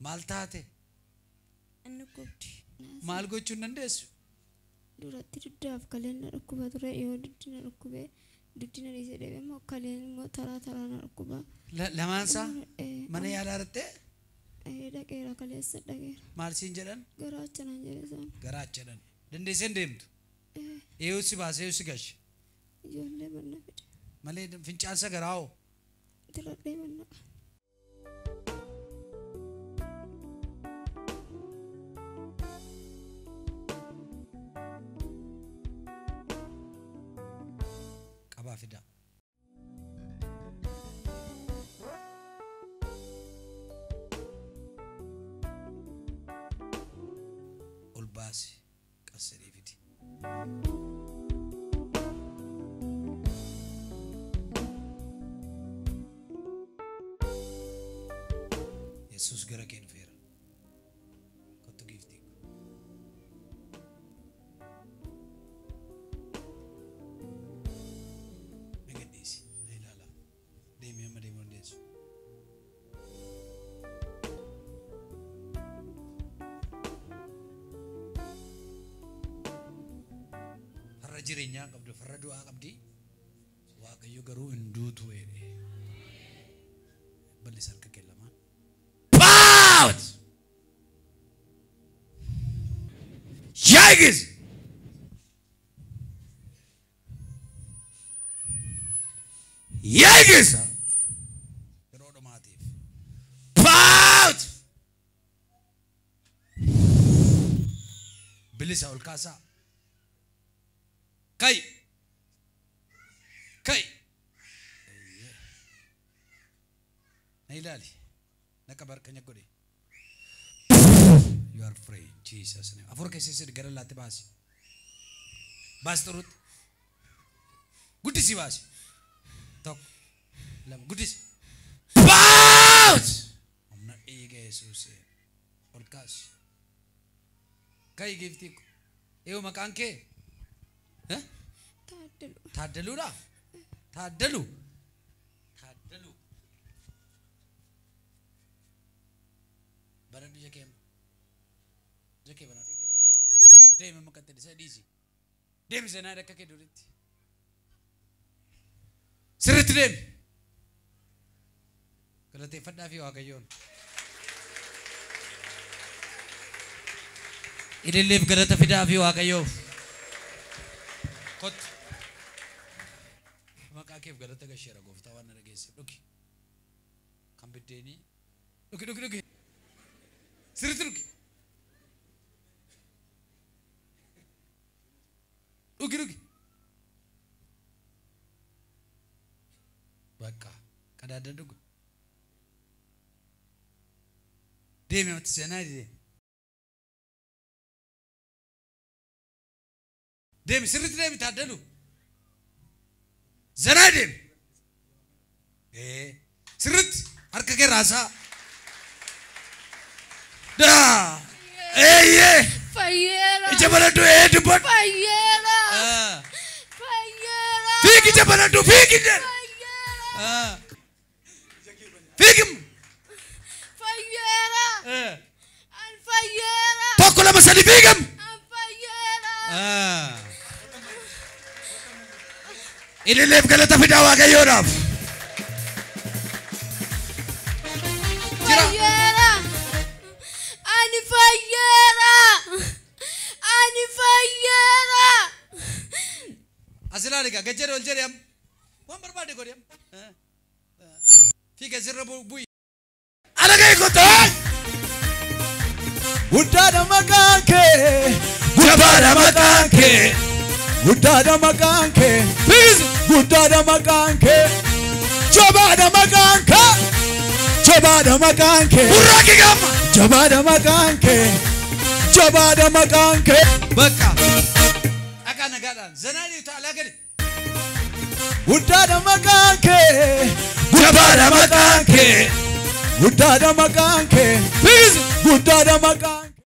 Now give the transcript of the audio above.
Maltate. Annu kubdi. Mal gochuun dandeessu. Duratti duddaaf kaleen na dhukkuba ture yoo duddina dhukkube duddina dhiisee deebi'ee immoo kaleen immoo taraa na dhukkuba. Lamaansaa mana yaalaa irratti dhaqeera kaleessa dhaqeera. Maal siin jedhan? Garaachanaan jedhe isaan. Garaachanaan. Dandeessee deemtu. Eeyuu si baasee eeyuu si gashi. Ijoollee manna fide. Malee fincaansa garaa'oo. Tiradhee manna. Qabaa fidaa. Ol baasi qassadii fidi. Yesus gara kee dhufeera. Kottu giiftii. Meegadhiisi. Na ilaala. Deemee amma deemuu dandeessu. Farra jireenyaa qabdu, farra du'aa qabdi. Waaqayyo garuu hin duutu jedhe. Bal'isa harka kee lamaan. Out! Yikes! Yikes! Yeroo dhumaatiif. Out! Bilisa ol kaasaa. Kai! Kai! Na ilaali. Naka barkanya godhe. You are free, Jesus name. Afur keessatti gara laatti baasi. Baas turut. Guddisi baasi. Tokko. Lama guddisi. Baas! Amna dhiiga Yesuus. Ol kaasi. Kai giftii. Eewu maqaan kee? Taaddalu. Taaddaluudha? Taaddalu. Taaddalu. Baradu jakeem. Jakee baradu. Deemi maqatte isa dhiisi. Deemi sanaa akka kee duritti. Sirriitti deemi. Galateeffadhaa fi Waaqayyoon. Ililleef galata fidaa fi Waaqayyoof. Kot. Maqaa keef galata gasheera gooftaa waan na dhageesse. Dhuki. Kan biddeenii. Dhuki. Sirriitti dhuki. Dhuki. Bakka. Qadaada dhugu. Deemi amatti seenaa deemi. Deemi sirriitti deemi taaddalu. Zanaa deemi. Sirriitti harka kee raasaa. Daa. Fayyera. Ija baladu dubbad. Fayyera. Fiigi ija baladu fiigi. Fiigim. Fayyera. An fayyera. Tokko lama sadi fiigim. An fayyera. Ililleef galata fidaa Waaqayyoodhaaf. Fayyera. Ani fayyera. Asilaali ka gajjere ol jedhe am. Waan barbaade godhe am. Fiiga sirra bu'i. Alaga ikotaa. Guddaadha maqaan kee. Jabaadha maqaan kee. Guddaadha maqaan kee. Please. Guddaadha maqaan kee. Jabaadha maqaan kee. Jabaadha maqaan kee. Burraaqi gamma. Jabaadha maqaan kee. Jabaadha maqaan kee. Bakka. Akka nagaadhaan zanaanii ta'ala gadi. Guddaadha maqaan kee. Jabaadha maqaan kee. Guddaadha maqaan kee. Please. Guddaadha maqaan